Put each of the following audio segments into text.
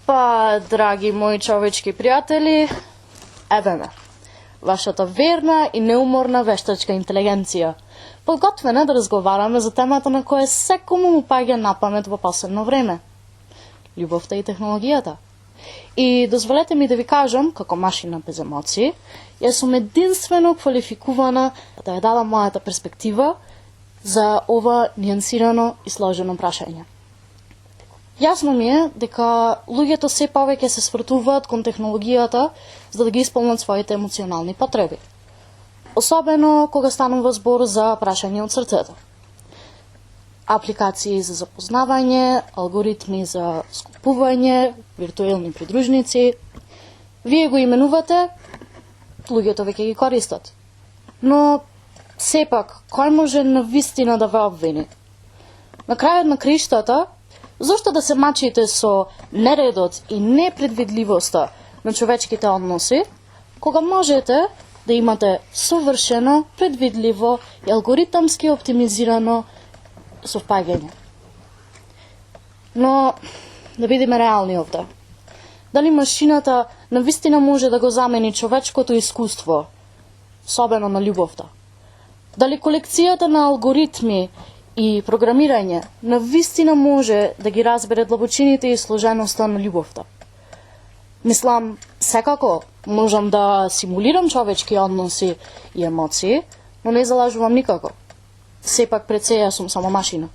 Па, драги мои човечки пријатели, еве ме, вашата верна и неуморна вештачка интелигенција, подготвена да разговараме за темата на која секому му паѓа на памет во последно време – љубовта и технологијата. И дозволете ми да ви кажам, како машина без емоции, ја сум единствено квалификувана да ја дадам мојата перспектива за ова нијансирано и сложено прашање. Јасно ми е дека луѓето се повеќе се свртуваат кон технологијата за да ги исполнат своите емоционални потреби. Особено кога станува збор за прашање од срцето. Апликации за запознавање, алгоритми за скупување, виртуелни придружници. Вие го именувате, луѓето веќе ги користат. Но сепак, кој може навистина да ве обвини? На крајот на криштата, зошто да се мачите со нередот и непредвидливоста на човечките односи, кога можете да имате совршено, предвидливо и алгоритамски оптимизирано совпаѓање? Но, да бидеме реални овде. Дали машината навистина може да го замени човечкото искуство, особено на љубовта? Дали колекцијата на алгоритми и програмирање навистина може да ги разбере длабочините и сложеноста на љубовта? Мислам, секако можам да симулирам човечки односи и емоции, но не залажувам никако. Сепак пред се јас сум само машина.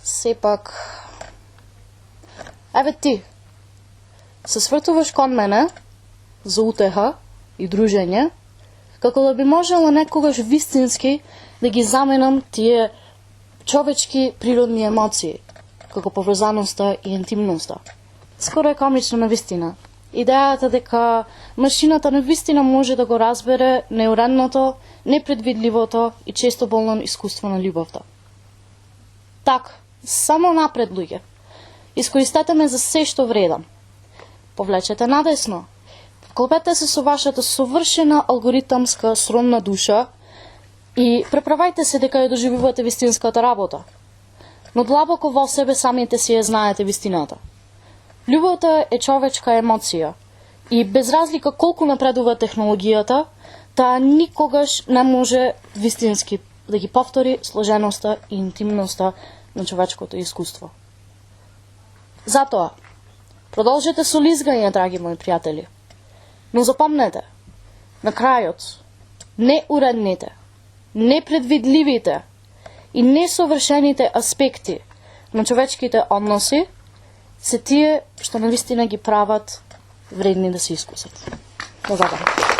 Сепак... Еве ти, се свртуваш кон мене за утеха и дружење, како да би можела некогаш вистински да ги заменам тие човечки природни емоции, како поврзаноста и интимноста. Скоро е комично навистина. Идејата дека машината навистина може да го разбере неуредното, непредвидливото и често болно искуство на љубовта. Так, само напред, луѓе. Искористете ме за се што вредам. Повлечете надесно. Вклопете се со вашата совршена алгоритамска сромна душа и преправајте се дека ја доживувате вистинската работа. Но длабоко во себе самите си ја знаете вистината. Љубовта е човечка емоција и без разлика колку напредува технологијата, таа никогаш не може вистински да ги повтори сложеноста и интимноста на човечкото искуство. Затоа, продолжете со лизгање, драги мои пријатели. Но запомнете, на крајот, неуредните, непредвидливите и несовршените аспекти на човечките односи се тие што навистина ги прават вредни да се искусат. До забава.